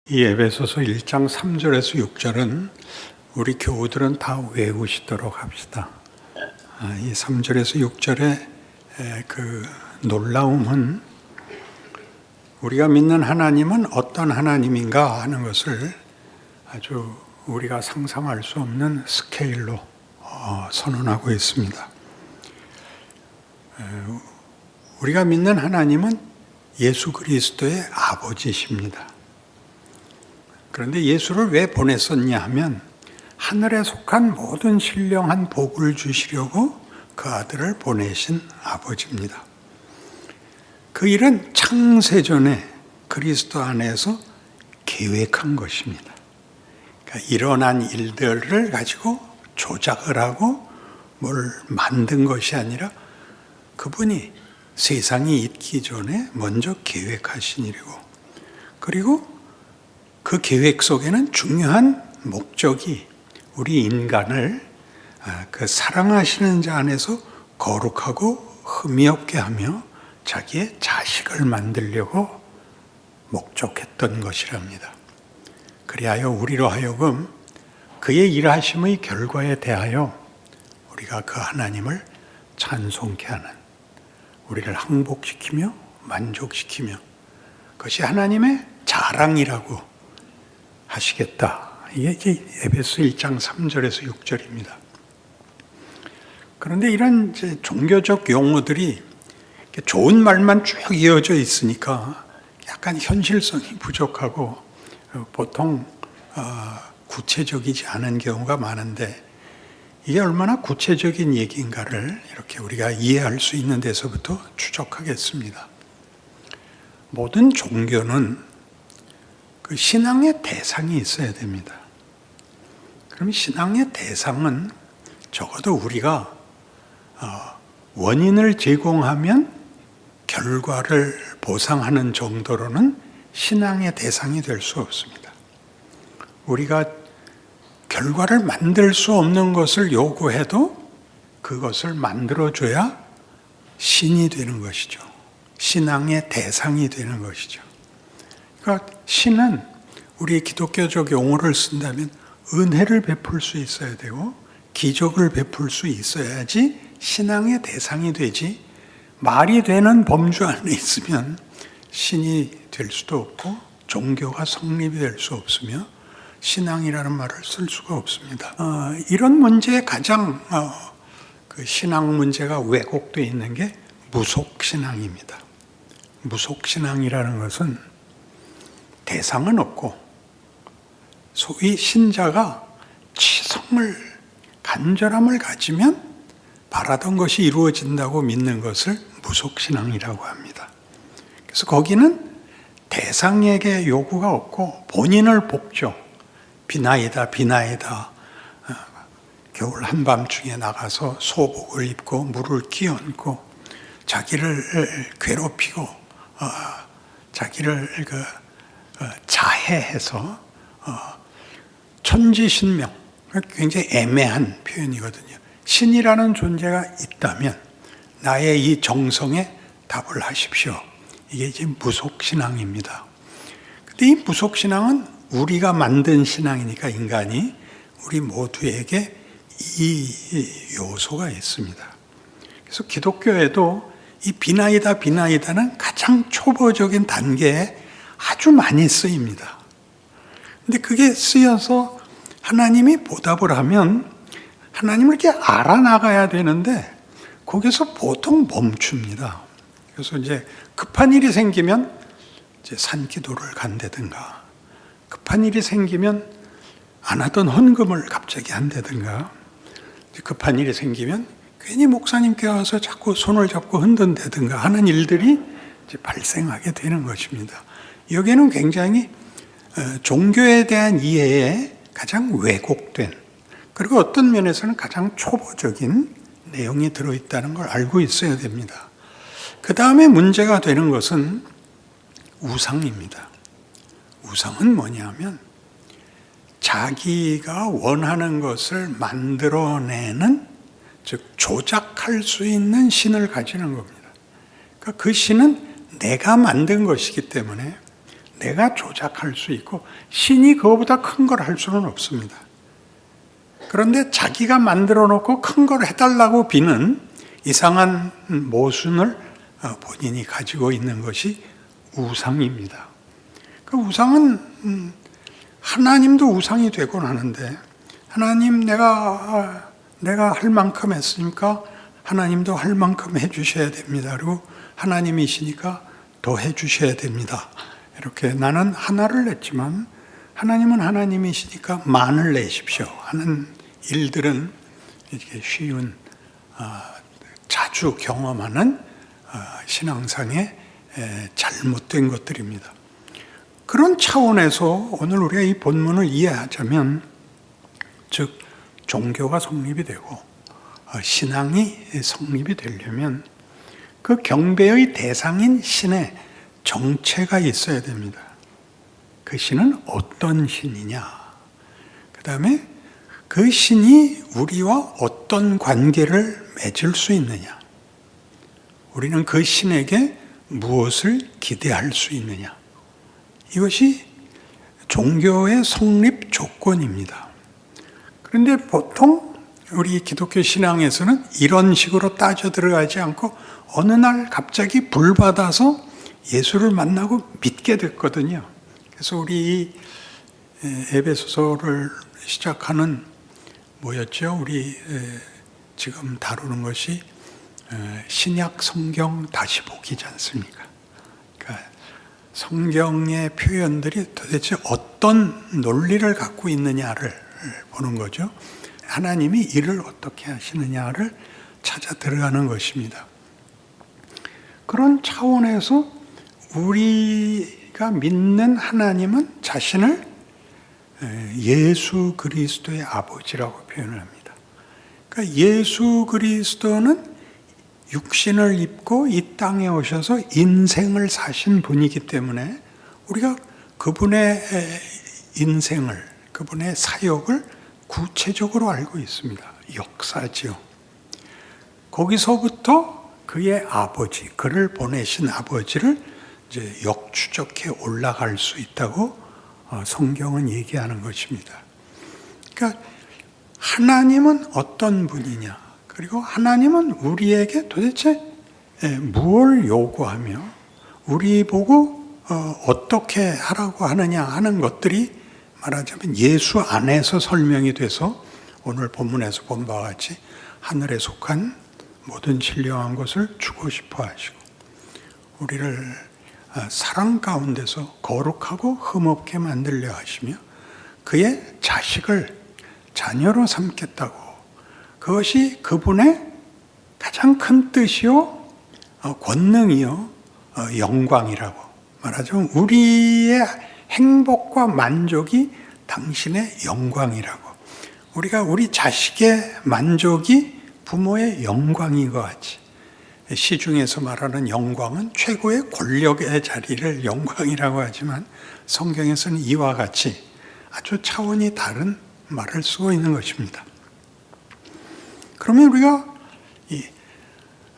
이 에베소서 1장 3절에서 6절은 우리 교우들은 다 외우시도록 합시다. 이 3절에서 6절의 그 놀라움은 우리가 믿는 하나님은 어떤 하나님인가 하는 것을 아주 우리가 상상할 수 없는 스케일로 선언하고 있습니다. 우리가 믿는 하나님은 예수 그리스도의 아버지십니다. 그런데 예수를 왜 보냈었냐 하면 하늘에 속한 모든 신령한 복을 주시려고 그 아들을 보내신 아버지입니다. 그 일은 창세전에 그리스도 안에서 계획한 것입니다. 그러니까 일어난 일들을 가지고 조작을 하고 뭘 만든 것이 아니라 그분이 세상이 있기 전에 먼저 계획하신 일이고, 그리고 그 계획 속에는 중요한 목적이 우리 인간을 그 사랑하시는 자 안에서 거룩하고 흠이 없게 하며 자기의 자식을 만들려고 목적했던 것이랍니다. 그리하여 우리로 하여금 그의 일하심의 결과에 대하여 우리가 그 하나님을 찬송케 하는, 우리를 항복시키며 만족시키며 그것이 하나님의 자랑이라고 하시겠다. 이게 이제 에베소 1장 3절에서 6절입니다. 그런데 이런 이제 종교적 용어들이 좋은 말만 쭉 이어져 있으니까 약간 현실성이 부족하고 보통 구체적이지 않은 경우가 많은데, 이게 얼마나 구체적인 얘기인가를 이렇게 우리가 이해할 수 있는 데서부터 추적하겠습니다. 모든 종교는 그 신앙의 대상이 있어야 됩니다. 그럼 신앙의 대상은 적어도 우리가 원인을 제공하면 결과를 보상하는 정도로는 신앙의 대상이 될 수 없습니다. 우리가 결과를 만들 수 없는 것을 요구해도 그것을 만들어줘야 신이 되는 것이죠. 신앙의 대상이 되는 것이죠. 그러니까 신은 우리 기독교적 용어를 쓴다면 은혜를 베풀 수 있어야 되고 기적을 베풀 수 있어야지 신앙의 대상이 되지, 말이 되는 범주 안에 있으면 신이 될 수도 없고 종교가 성립이 될 수 없으며 신앙이라는 말을 쓸 수가 없습니다. 이런 문제에 가장 그 신앙 문제가 왜곡되어 있는 게 무속신앙입니다. 무속신앙이라는 것은 대상은 없고 소위 신자가 치성을, 간절함을 가지면 바라던 것이 이루어진다고 믿는 것을 무속신앙이라고 합니다. 그래서 거기는 대상에게 요구가 없고 본인을 복죠. 비나이다 비나이다, 겨울 한밤중에 나가서 소복을 입고 물을 끼얹고 자기를 괴롭히고 자기를 자해해서 천지신명, 굉장히 애매한 표현이거든요. 신이라는 존재가 있다면 나의 이 정성에 답을 하십시오. 이게 이제 무속신앙입니다. 근데 이 무속신앙은 우리가 만든 신앙이니까 인간이 우리 모두에게 이 요소가 있습니다. 그래서 기독교에도 이 비나이다 비나이다는 가장 초보적인 단계에 아주 많이 쓰입니다. 근데 그게 쓰여서 하나님이 보답을 하면 하나님을 이렇게 알아나가야 되는데 거기서 보통 멈춥니다. 그래서 이제 급한 일이 생기면 이제 산기도를 간다든가, 급한 일이 생기면 안 하던 헌금을 갑자기 한다든가, 급한 일이 생기면 괜히 목사님께 와서 자꾸 손을 잡고 흔든다든가 하는 일들이 이제 발생하게 되는 것입니다. 여기에는 굉장히 종교에 대한 이해에 가장 왜곡된, 그리고 어떤 면에서는 가장 초보적인 내용이 들어있다는 걸 알고 있어야 됩니다. 그 다음에 문제가 되는 것은 우상입니다. 우상은 뭐냐면 자기가 원하는 것을 만들어내는, 즉 조작할 수 있는 신을 가지는 겁니다. 그러니까 그 신은 내가 만든 것이기 때문에 내가 조작할 수 있고 신이 그거보다 큰 걸 할 수는 없습니다. 그런데 자기가 만들어 놓고 큰 걸 해달라고 비는 이상한 모순을 본인이 가지고 있는 것이 우상입니다. 그 우상은 하나님도 우상이 되곤 하는데, 하나님 내가 할 만큼 했으니까 하나님도 할 만큼 해주셔야 됩니다. 그리고 하나님이시니까 더 해주셔야 됩니다. 이렇게 나는 하나를 냈지만 하나님은 하나님이시니까 만을 내십시오 하는 일들은 이렇게 쉬운, 자주 경험하는 신앙상의 잘못된 것들입니다. 그런 차원에서 오늘 우리가 이 본문을 이해하자면, 즉 종교가 성립이 되고 신앙이 성립이 되려면 그 경배의 대상인 신의 정체가 있어야 됩니다. 그 신은 어떤 신이냐, 그 다음에 그 신이 우리와 어떤 관계를 맺을 수 있느냐, 우리는 그 신에게 무엇을 기대할 수 있느냐, 이것이 종교의 성립 조건입니다. 그런데 보통 우리 기독교 신앙에서는 이런 식으로 따져 들어가지 않고 어느 날 갑자기 불 받아서 예수를 만나고 믿게 됐거든요. 그래서 우리 에베소서를 시작하는 뭐였죠? 우리 지금 다루는 것이 신약 성경 다시 보기지 않습니까? 그러니까 성경의 표현들이 도대체 어떤 논리를 갖고 있느냐를 보는 거죠. 하나님이 이를 어떻게 하시느냐를 찾아 들어가는 것입니다. 그런 차원에서 우리가 믿는 하나님은 자신을 예수 그리스도의 아버지라고 표현을 합니다. 그러니까 예수 그리스도는 육신을 입고 이 땅에 오셔서 인생을 사신 분이기 때문에 우리가 그분의 인생을, 그분의 사역을 구체적으로 알고 있습니다. 역사지요. 거기서부터 그의 아버지, 그를 보내신 아버지를 이제 역추적해 올라갈 수 있다고 성경은 얘기하는 것입니다. 그러니까 하나님은 어떤 분이냐, 그리고 하나님은 우리에게 도대체 무엇을 요구하며 우리 보고 어떻게 하라고 하느냐 하는 것들이 말하자면 예수 안에서 설명이 돼서 오늘 본문에서 본 바와 같이 하늘에 속한 모든 신령한 것을 주고 싶어 하시고 우리를 사랑 가운데서 거룩하고 흠없게 만들려 하시며 그의 자식을 자녀로 삼겠다고, 그것이 그분의 가장 큰 뜻이요 권능이요 영광이라고 말하자면 우리의 행복과 만족이 당신의 영광이라고, 우리가 우리 자식의 만족이 부모의 영광인 것 같이, 시중에서 말하는 영광은 최고의 권력의 자리를 영광이라고 하지만 성경에서는 이와 같이 아주 차원이 다른 말을 쓰고 있는 것입니다. 그러면 우리가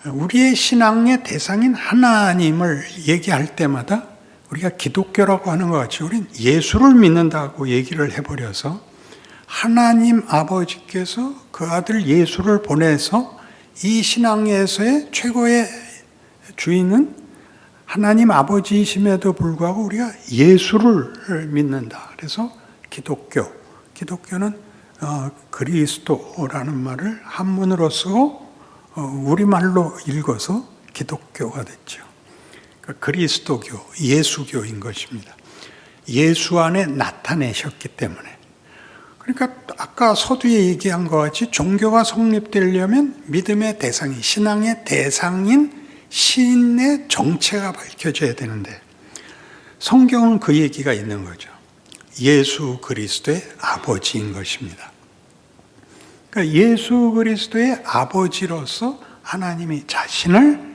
우리의 신앙의 대상인 하나님을 얘기할 때마다 우리가 기독교라고 하는 것 같이 우리는 예수를 믿는다고 얘기를 해버려서 하나님 아버지께서 그 아들 예수를 보내서 이 신앙에서의 최고의 주인은 하나님 아버지이심에도 불구하고 우리가 예수를 믿는다. 그래서 기독교는 그리스도라는 말을 한문으로 쓰고 우리말로 읽어서 기독교가 됐죠. 그러니까 그리스도교, 예수교인 것입니다. 예수 안에 나타내셨기 때문에. 그러니까 아까 서두에 얘기한 것 같이 종교가 성립되려면 믿음의 대상이, 신앙의 대상인 신의 정체가 밝혀져야 되는데 성경은 그 얘기가 있는 거죠. 예수 그리스도의 아버지인 것입니다. 그러니까 예수 그리스도의 아버지로서 하나님이 자신을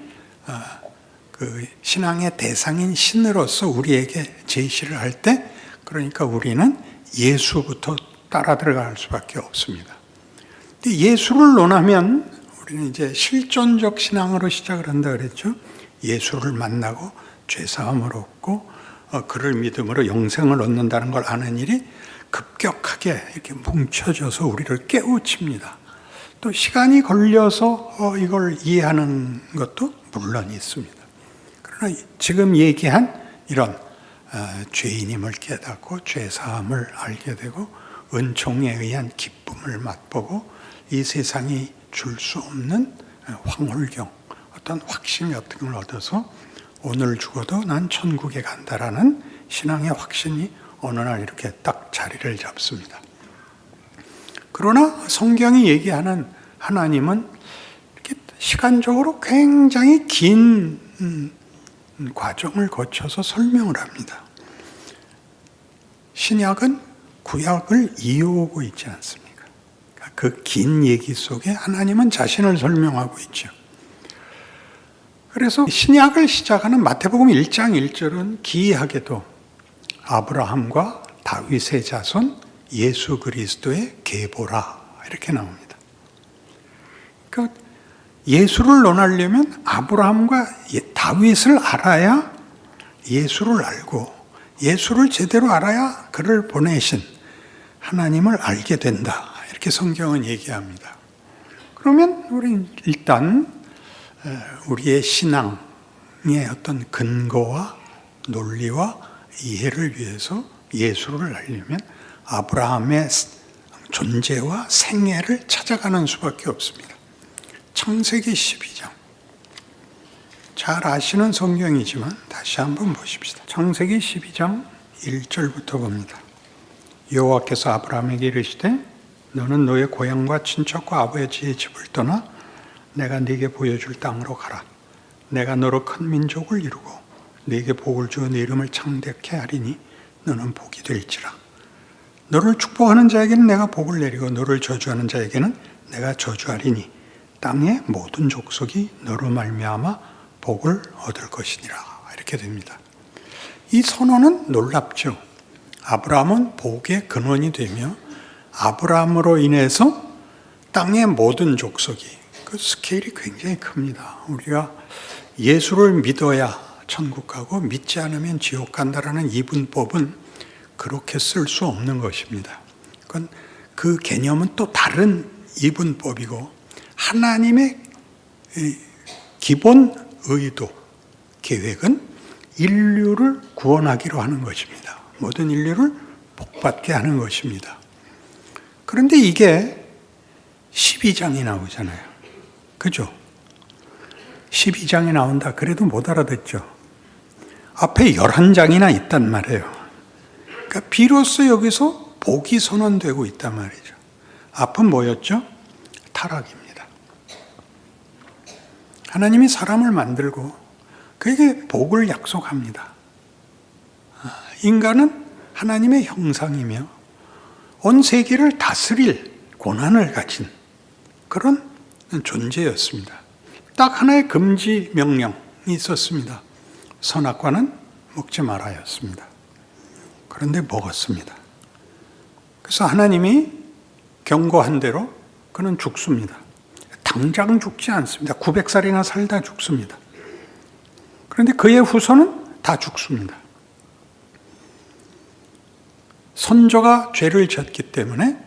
그 신앙의 대상인 신으로서 우리에게 제시를 할 때, 그러니까 우리는 예수부터 따라 들어갈 수밖에 없습니다. 근데 예수를 논하면 우리는 이제 실존적 신앙으로 시작을 한다 그랬죠. 예수를 만나고 죄사함을 얻고 그를 믿음으로 영생을 얻는다는 걸 아는 일이 급격하게 이렇게 뭉쳐져서 우리를 깨우칩니다. 또 시간이 걸려서 이걸 이해하는 것도 물론 있습니다. 그러나 지금 얘기한 이런 죄인임을 깨닫고 죄사함을 알게 되고 은총에 의한 기쁨을 맛보고 이 세상이 줄 수 없는 황홀경, 어떤 확신 같은 걸 얻어서 오늘 죽어도 난 천국에 간다라는 신앙의 확신이 어느 날 이렇게 딱 자리를 잡습니다. 그러나 성경이 얘기하는 하나님은 이렇게 시간적으로 굉장히 긴 과정을 거쳐서 설명을 합니다. 신약은 구약을 이어오고 있지 않습니까? 그 긴 얘기 속에 하나님은 자신을 설명하고 있죠. 그래서 신약을 시작하는 마태복음 1장 1절은 기이하게도 아브라함과 다윗의 자손 예수 그리스도의 계보라 이렇게 나옵니다. 그러니까 예수를 논하려면 아브라함과 다윗을 알아야 예수를 알고 예수를 제대로 알아야 그를 보내신 하나님을 알게 된다. 이렇게 성경은 얘기합니다. 그러면 우리 일단 우리의 신앙의 어떤 근거와 논리와 이해를 위해서 예수를 알려면 아브라함의 존재와 생애를 찾아가는 수밖에 없습니다. 창세기 12장. 잘 아시는 성경이지만 다시 한번 보십시다. 창세기 12장 1절부터 봅니다. 여호와께서 아브라함에게 이르시되 너는 너의 고향과 친척과 아버지의 집을 떠나 내가 네게 보여줄 땅으로 가라. 내가 너로 큰 민족을 이루고 네게 복을 주어 네 이름을 창대케 하리니 너는 복이 될지라. 너를 축복하는 자에게는 내가 복을 내리고 너를 저주하는 자에게는 내가 저주하리니 땅의 모든 족속이 너로 말미암아 복을 얻을 것이니라. 이렇게 됩니다. 이 선언은 놀랍죠. 아브라함은 복의 근원이 되며 아브라함으로 인해서 땅의 모든 족속이, 그 스케일이 굉장히 큽니다. 우리가 예수를 믿어야 천국 가고 믿지 않으면 지옥 간다라는 이분법은 그렇게 쓸 수 없는 것입니다. 그건 그 개념은 또 다른 이분법이고 하나님의 기본 의도, 계획은 인류를 구원하기로 하는 것입니다. 모든 인류를 복받게 하는 것입니다. 그런데 이게 12장이 나오잖아요. 그죠? 12장이 나온다. 그래도 못 알아듣죠. 앞에 11장이나 있단 말이에요. 그러니까 비로소 여기서 복이 선언되고 있단 말이죠. 앞은 뭐였죠? 타락입니다. 하나님이 사람을 만들고 그에게 복을 약속합니다. 인간은 하나님의 형상이며 온 세계를 다스릴 권한을 가진 그런 존재였습니다. 딱 하나의 금지 명령이 있었습니다. 선악과는 먹지 말아였습니다. 그런데 먹었습니다. 그래서 하나님이 경고한 대로 그는 죽습니다. 당장 죽지 않습니다. 900살이나 살다 죽습니다. 그런데 그의 후손은 다 죽습니다. 선조가 죄를 졌기 때문에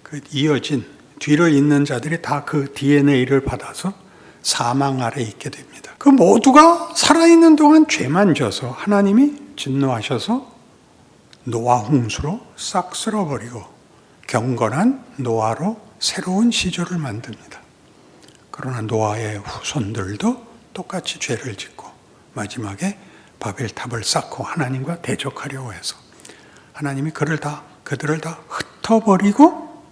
그 이어진 뒤를 잇는 자들이 다 그 DNA를 받아서 사망 아래 있게 됩니다. 그 모두가 살아있는 동안 죄만 져서 하나님이 진노하셔서 노아 홍수로 싹 쓸어버리고 경건한 노아로 새로운 시조를 만듭니다. 그러나 노아의 후손들도 똑같이 죄를 짓고 마지막에 바벨탑을 쌓고 하나님과 대적하려고 해서 하나님이 그들을 다 흩어버리고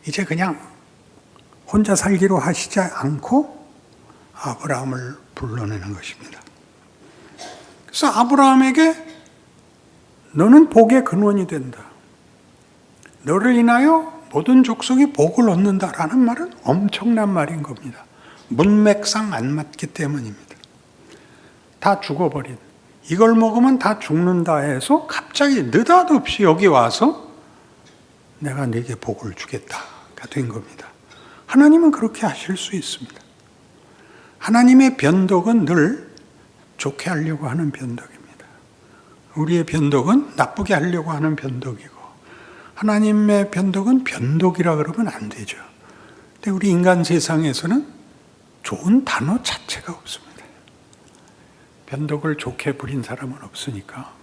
이제 그냥 혼자 살기로 하시지 않고 아브라함을 불러내는 것입니다. 그래서 아브라함에게 너는 복의 근원이 된다. 너를 인하여 모든 족속이 복을 얻는다라는 말은 엄청난 말인 겁니다. 문맥상 안 맞기 때문입니다. 다 죽어버린, 이걸 먹으면 다 죽는다 해서 갑자기 느닷없이 여기 와서 내가 네게 복을 주겠다가 된 겁니다. 하나님은 그렇게 하실 수 있습니다. 하나님의 변덕은 늘 좋게 하려고 하는 변덕입니다. 우리의 변덕은 나쁘게 하려고 하는 변덕이고, 하나님의 변덕은 변덕이라 그러면 안 되죠. 근데 우리 인간 세상에서는 좋은 단어 자체가 없습니다. 변덕을 좋게 부린 사람은 없으니까.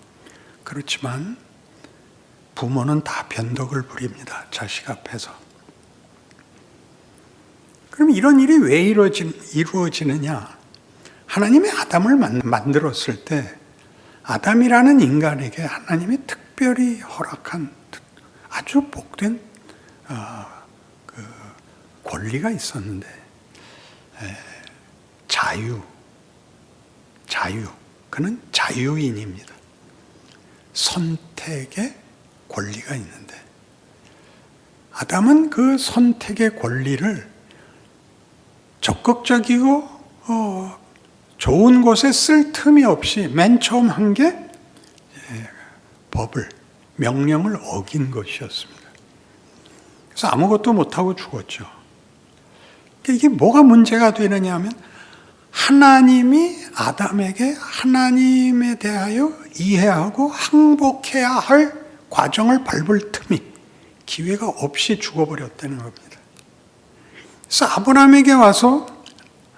그렇지만 부모는 다 변덕을 부립니다. 자식 앞에서. 그럼 이런 일이 왜 이루어지느냐? 하나님이 아담을 만들었을 때 아담이라는 인간에게 하나님이 특별히 허락한 아주 복된 그 권리가 있었는데, 자유. 그는 자유인입니다. 선택의 권리가 있는데, 아담은 그 선택의 권리를 적극적이고 좋은 곳에 쓸 틈이 없이 맨 처음 한 게 명령을 어긴 것이었습니다. 그래서 아무것도 못하고 죽었죠. 이게 뭐가 문제가 되느냐 하면, 하나님이 아담에게 하나님에 대하여 이해하고 항복해야 할 과정을 밟을 틈이, 기회가 없이 죽어버렸다는 겁니다. 그래서 아브라함에게 와서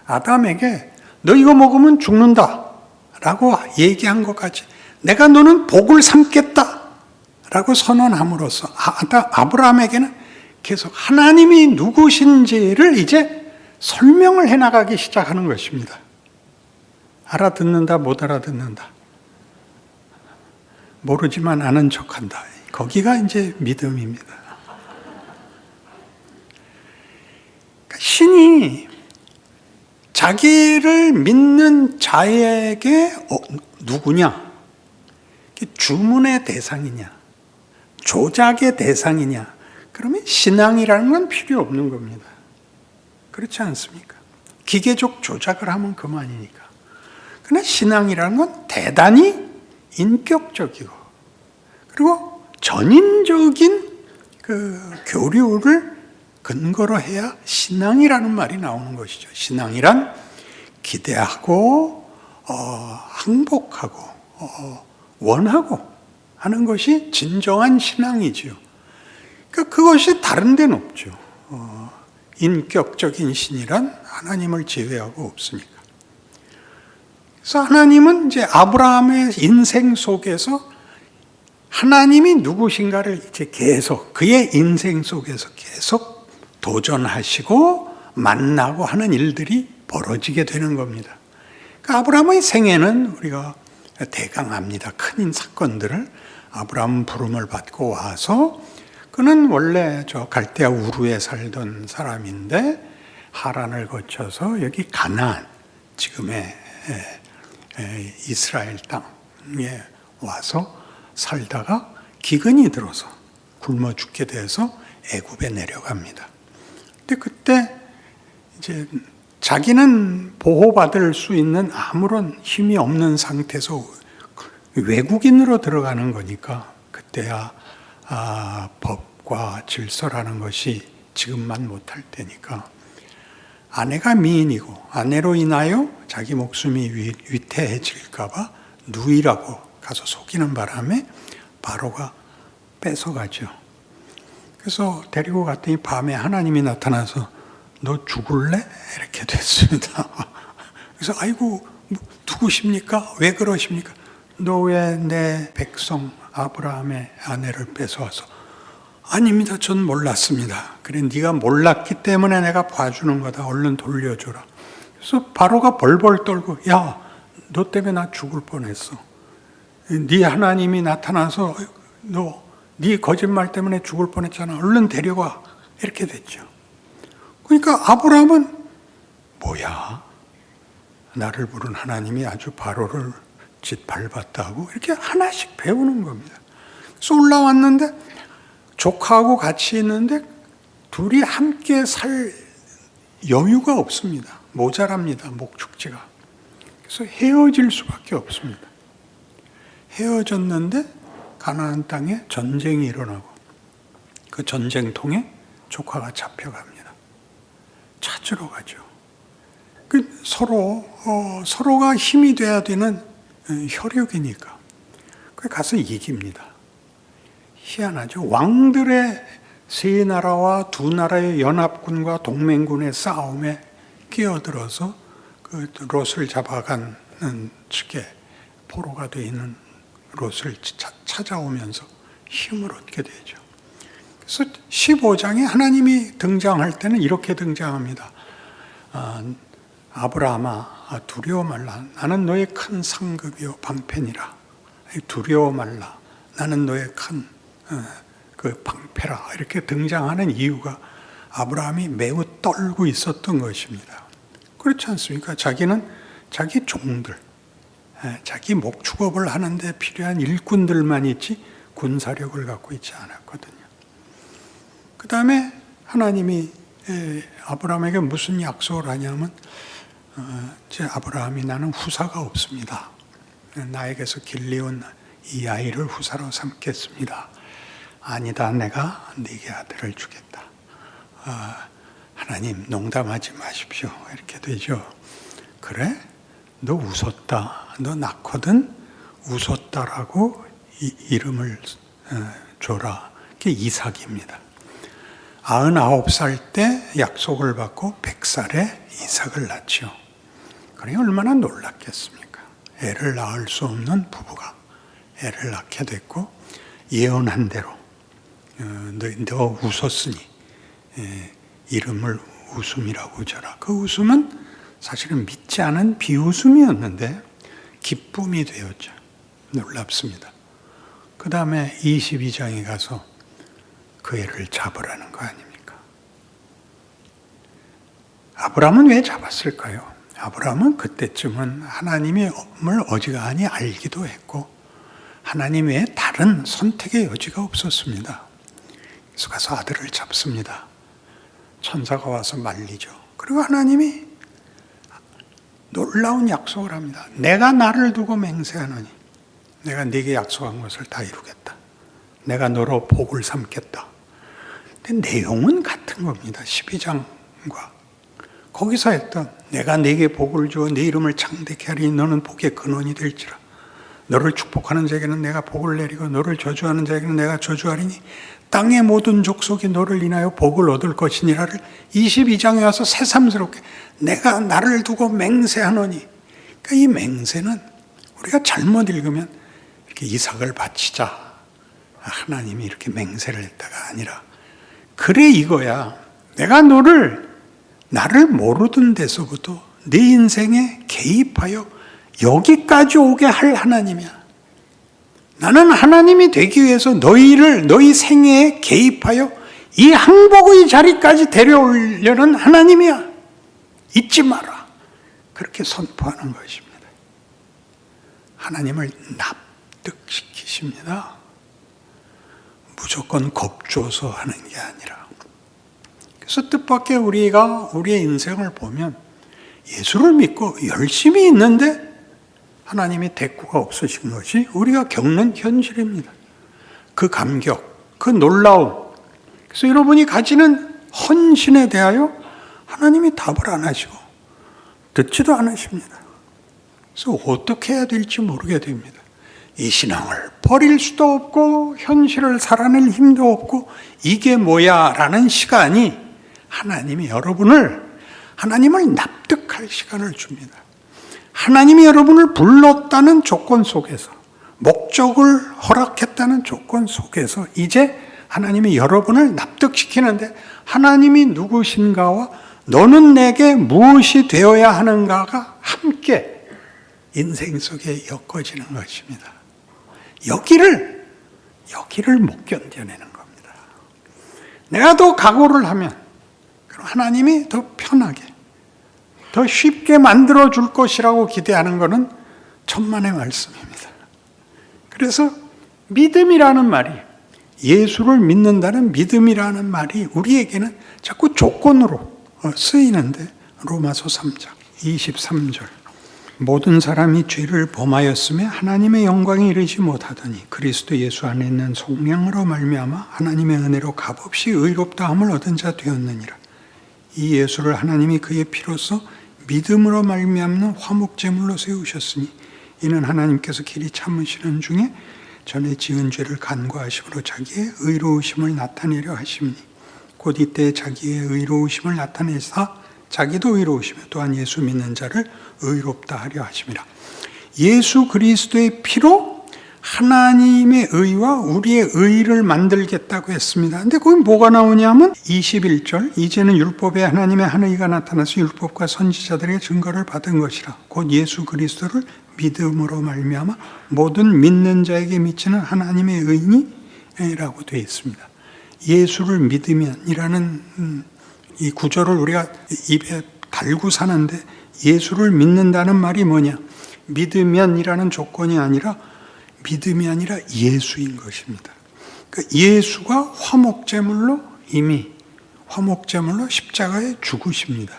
아담에게 너 이거 먹으면 죽는다 라고 얘기한 것까지, 내가 너는 복을 삼겠다 라고 선언함으로써 아브라함에게는 계속 하나님이 누구신지를 이제 설명을 해나가기 시작하는 것입니다. 알아듣는다, 못 알아듣는다, 모르지만 아는 척한다. 거기가 이제 믿음입니다. 신이 자기를 믿는 자에게 누구냐? 주문의 대상이냐? 조작의 대상이냐? 그러면 신앙이라는 건 필요 없는 겁니다. 그렇지 않습니까? 기계적 조작을 하면 그만이니까. 그러나 신앙이라는 건 대단히 인격적이고, 그리고 전인적인 그 교류를 근거로 해야 신앙이라는 말이 나오는 것이죠. 신앙이란 기대하고 항복하고 원하고 하는 것이 진정한 신앙이지요. 그러니까 그것이 다른 데는 없죠. 인격적인 신이란 하나님을 제외하고 없으니까. 그래서 하나님은 이제 아브라함의 인생 속에서 하나님이 누구신가를 이제 계속 그의 인생 속에서 계속 도전하시고 만나고 하는 일들이 벌어지게 되는 겁니다. 그러니까 아브라함의 생애는 우리가 대강 압니다. 큰 사건들을. 아브라함 부름을 받고 와서, 그는 원래 저 갈대아 우르에 살던 사람인데 하란을 거쳐서 여기 가나안, 지금의 이스라엘 땅에 와서 살다가 기근이 들어서 굶어 죽게 돼서 애굽에 내려갑니다. 근데 그때 이제 자기는 보호받을 수 있는 아무런 힘이 없는 상태에서 외국인으로 들어가는 거니까, 그때야 법과 질서라는 것이 지금만 못할 때니까, 아내가 미인이고 아내로 인하여 자기 목숨이 위태해질까 봐 누이라고 가서 속이는 바람에 바로가 뺏어가죠. 그래서 데리고 갔더니 밤에 하나님이 나타나서 너 죽을래? 이렇게 됐습니다. 그래서 아이고 누구십니까? 왜 그러십니까? 너 왜 내 백성 아브라함의 아내를 뺏어와서? 아닙니다. 전 몰랐습니다. 그래 네가 몰랐기 때문에 내가 봐주는 거다. 얼른 돌려줘라. 그래서 바로가 벌벌 떨고, 야, 너 때문에 나 죽을 뻔했어. 네 하나님이 나타나서 네 거짓말 때문에 죽을 뻔했잖아. 얼른 데려와. 이렇게 됐죠. 그러니까 아브라함은 뭐야? 나를 부른 하나님이 아주 바로를 짓밟았다고 이렇게 하나씩 배우는 겁니다. 그래서 올라왔는데 조카하고 같이 있는데 둘이 함께 살 여유가 없습니다. 모자랍니다. 목축지가. 그래서 헤어질 수밖에 없습니다. 헤어졌는데 가나안 땅에 전쟁이 일어나고 그 전쟁통에 조카가 잡혀갑니다. 찾으러 가죠. 서로가 힘이 돼야 되는 혈육이니까. 그 가서 이깁니다. 희한하죠. 왕들의 세 나라와 두 나라의 연합군과 동맹군의 싸움에 끼어들어서 그 롯을 잡아가는 측에 포로가 되어 있는 롯을 찾아오면서 힘을 얻게 되죠. 그래서 15장에 하나님이 등장할 때는 이렇게 등장합니다. 아브라함아 두려워 말라. 나는 너의 큰 상급이요 방패니라. 두려워 말라. 나는 너의 큰 그 방패라. 이렇게 등장하는 이유가 아브라함이 매우 떨고 있었던 것입니다. 그렇지 않습니까? 자기는 자기 종들, 자기 목축업을 하는데 필요한 일꾼들만 있지 군사력을 갖고 있지 않았거든요. 그 다음에 하나님이 아브라함에게 무슨 약속을 하냐면 아브라함이 나는 후사가 없습니다. 나에게서 길리온 이 아이를 후사로 삼겠습니다. 아니다, 내가 네게 아들을 주겠다. 하나님 농담하지 마십시오. 이렇게 되죠. 그래? 너 웃었다. 너 낳거든 웃었다라고 이름을 줘라. 그게 이삭입니다. 99살 때 약속을 받고 100살에 이삭을 낳죠. 그러니 얼마나 놀랐겠습니까? 애를 낳을 수 없는 부부가 애를 낳게 됐고 예언한 대로 너 웃었으니 이름을 웃음이라고 줘라. 그 웃음은 사실은 믿지 않은 비웃음이었는데 기쁨이 되었죠. 놀랍습니다. 그 다음에 22장에 가서 그 애를 잡으라는 거 아닙니까? 아브라함은 왜 잡았을까요? 아브라함은 그때쯤은 하나님을 어지간히 알기도 했고 하나님 외에 다른 선택의 여지가 없었습니다. 그래서 가서 아들을 잡습니다. 천사가 와서 말리죠. 그리고 하나님이 놀라운 약속을 합니다. 내가 나를 두고 맹세하노니 내가 네게 약속한 것을 다 이루겠다. 내가 너로 복을 삼겠다. 근데 내용은 같은 겁니다. 12장과 거기서 했던 내가 네게 복을 주어 네 이름을 창대케 하리니 너는 복의 근원이 될지라. 너를 축복하는 자에게는 내가 복을 내리고 너를 저주하는 자에게는 내가 저주하리니 땅의 모든 족속이 너를 인하여 복을 얻을 것이니라를 22장에 와서 새삼스럽게 내가 나를 두고 맹세하노니. 그러니까 이 맹세는 우리가 잘못 읽으면 이렇게 이삭을 바치자 하나님이 이렇게 맹세를 했다가 아니라 그래 이거야. 내가 나를 모르던 데서부터 네 인생에 개입하여 여기까지 오게 할 하나님이야. 나는 하나님이 되기 위해서 너희 생애에 개입하여 이 항복의 자리까지 데려오려는 하나님이야. 잊지 마라. 그렇게 선포하는 것입니다. 하나님을 납득시키십니다. 무조건 겁줘서 하는 게 아니라. 그래서 뜻밖의 우리가 우리의 인생을 보면 예수를 믿고 열심히 있는데 하나님이 대꾸가 없으신 것이 우리가 겪는 현실입니다. 그 감격, 그 놀라움. 그래서 여러분이 가지는 헌신에 대하여 하나님이 답을 안 하시고 듣지도 않으십니다. 그래서 어떻게 해야 될지 모르게 됩니다. 이 신앙을 버릴 수도 없고 현실을 살아낼 힘도 없고 이게 뭐야 라는 시간이 하나님을 납득할 시간을 줍니다. 하나님이 여러분을 불렀다는 조건 속에서, 목적을 허락했다는 조건 속에서 이제 하나님이 여러분을 납득시키는데 하나님이 누구신가와 너는 내게 무엇이 되어야 하는가가 함께 인생 속에 엮어지는 것입니다. 여기를 못 견뎌내는 겁니다. 내가 더 각오를 하면 그럼 하나님이 더 편하게 더 쉽게 만들어줄 것이라고 기대하는 것은 천만의 말씀입니다. 그래서 믿음이라는 말이, 예수를 믿는다는 믿음이라는 말이 우리에게는 자꾸 조건으로 쓰이는데 로마서 3장 23절 모든 사람이 죄를 범하였으며 하나님의 영광에 이르지 못하더니 그리스도 예수 안에 있는 성령으로 말미암아 하나님의 은혜로 값없이 의롭다함을 얻은 자 되었느니라. 이 예수를 하나님이 그의 피로써 믿음으로 말미암는 화목제물로 세우셨으니 이는 하나님께서 길이 참으시는 중에 전에 지은 죄를 간과하심으로 자기의 의로우심을 나타내려 하심니 곧 이때 자기의 의로우심을 나타내사 자기도 의로우시며 또한 예수 믿는 자를 의롭다 하려 하심이라. 예수 그리스도의 피로 하나님의 의와 우리의 의를 만들겠다고 했습니다. 근데 거기 뭐가 나오냐면 21절 이제는 율법에 하나님의 한 의가 나타나서 율법과 선지자들의 증거를 받은 것이라. 곧 예수 그리스도를 믿음으로 말미암아 모든 믿는 자에게 미치는 하나님의 의니라고 되어 있습니다. 예수를 믿으면이라는 이 구절을 우리가 입에 달고 사는데 예수를 믿는다는 말이 뭐냐? 믿으면이라는 조건이 아니라 믿음이 아니라 예수인 것입니다. 그러니까 예수가 화목제물로 이미 화목제물로 십자가에 죽으십니다.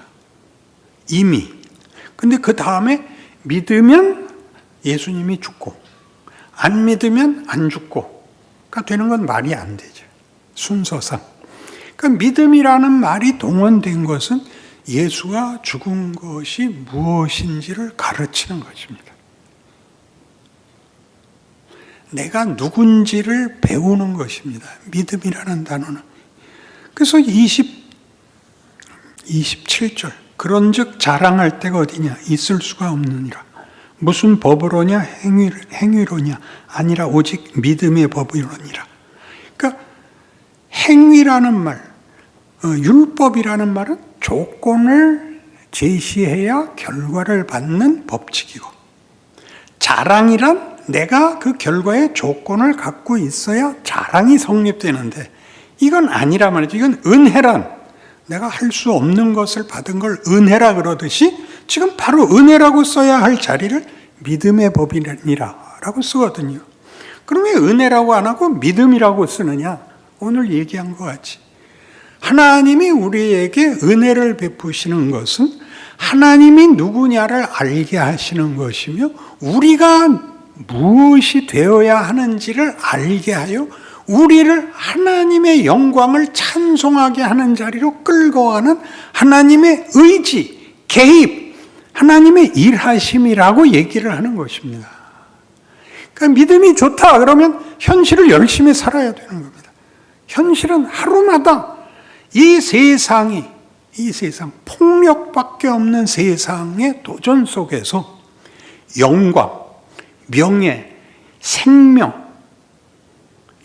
이미. 근데 그 다음에 믿으면 예수님이 죽고 안 믿으면 안 죽고가 되는 건 말이 안 되죠. 순서상. 그러니까 믿음이라는 말이 동원된 것은 예수가 죽은 것이 무엇인지를 가르치는 것입니다. 내가 누군지를 배우는 것입니다. 믿음이라는 단어는. 그래서 27절 그런즉 자랑할 데가 어디냐 있을 수가 없느니라. 무슨 법으로냐 행위로냐 아니라 오직 믿음의 법이로니라. 그러니까 행위라는 말, 율법이라는 말은 조건을 제시해야 결과를 받는 법칙이고 자랑이란 내가 그 결과의 조건을 갖고 있어야 자랑이 성립되는데 이건 아니란 말이죠. 이건 은혜란 내가 할 수 없는 것을 받은 걸 은혜라 그러듯이 지금 바로 은혜라고 써야 할 자리를 믿음의 법이니라라고 쓰거든요. 그럼 왜 은혜라고 안 하고 믿음이라고 쓰느냐? 오늘 얘기한 것 같이 하나님이 우리에게 은혜를 베푸시는 것은 하나님이 누구냐를 알게 하시는 것이며 우리가 무엇이 되어야 하는지를 알게 하여 우리를 하나님의 영광을 찬송하게 하는 자리로 끌고 가는 하나님의 의지, 개입, 하나님의 일하심이라고 얘기를 하는 것입니다. 그러니까 믿음이 좋다 그러면 현실을 열심히 살아야 되는 겁니다. 현실은 하루마다 이 세상 폭력밖에 없는 세상의 도전 속에서 영광, 명예, 생명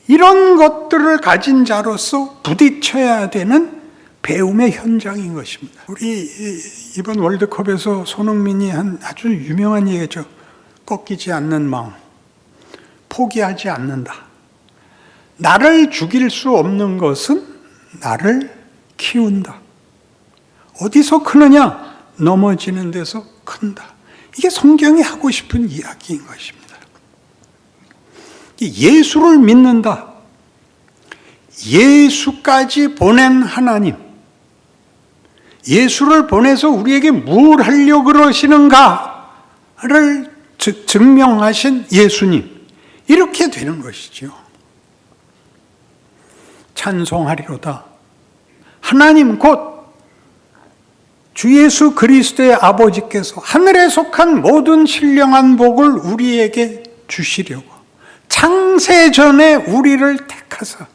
이런 것들을 가진 자로서 부딪혀야 되는 배움의 현장인 것입니다. 우리 이번 월드컵에서 손흥민이 한 아주 유명한 얘기죠. 꺾이지 않는 마음, 포기하지 않는다. 나를 죽일 수 없는 것은 나를 키운다. 어디서 크느냐? 넘어지는 데서 큰다. 이게 성경이 하고 싶은 이야기인 것입니다. 예수를 믿는다. 예수까지 보낸 하나님. 예수를 보내서 우리에게 뭘 하려고 그러시는가를 증명하신 예수님. 이렇게 되는 것이죠. 찬송하리로다. 하나님 곧 주 예수 그리스도의 아버지께서 하늘에 속한 모든 신령한 복을 우리에게 주시려고 창세전에 우리를 택하사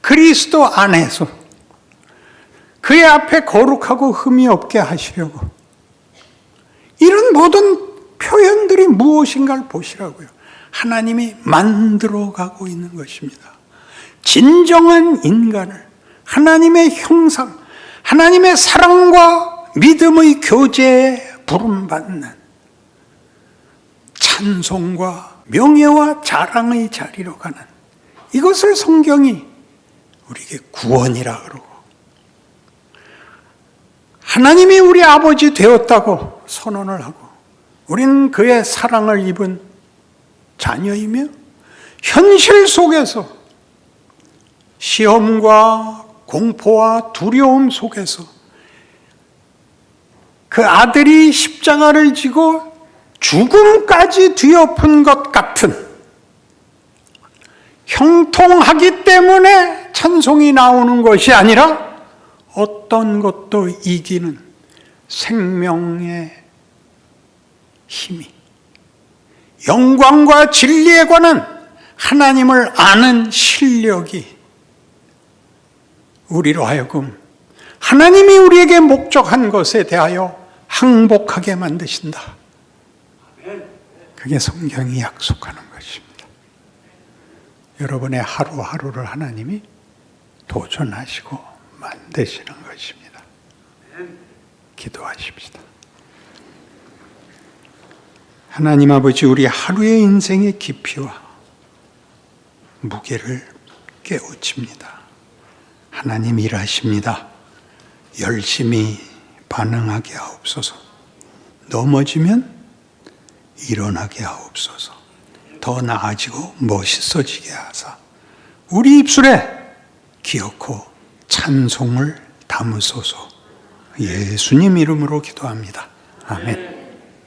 그리스도 안에서 그의 앞에 거룩하고 흠이 없게 하시려고 이런 모든 표현들이 무엇인가를 보시라고요. 하나님이 만들어가고 있는 것입니다. 진정한 인간을 하나님의 형상, 하나님의 사랑과 믿음의 교제에 부름받는 찬송과 명예와 자랑의 자리로 가는 이것을 성경이 우리에게 구원이라 그러고 하나님이 우리 아버지 되었다고 선언을 하고 우리는 그의 사랑을 입은 자녀이며 현실 속에서 시험과 공포와 두려움 속에서 그 아들이 십자가를 지고 죽음까지 뒤엎은 것 같은 형통하기 때문에 찬송이 나오는 것이 아니라 어떤 것도 이기는 생명의 힘이 영광과 진리에 관한 하나님을 아는 실력이 우리로 하여금 하나님이 우리에게 목적한 것에 대하여 항복하게 만드신다. 그게 성경이 약속하는 것입니다. 여러분의 하루하루를 하나님이 도전하시고 만드시는 것입니다. 기도하십시다. 하나님 아버지, 우리 하루의 인생의 깊이와 무게를 깨우칩니다. 하나님 일하십니다. 열심히 반응하게 하옵소서. 넘어지면 일어나게 하옵소서. 더 나아지고 멋있어지게 하사 우리 입술에 기어코 찬송을 담으소서. 예수님 이름으로 기도합니다. 아멘.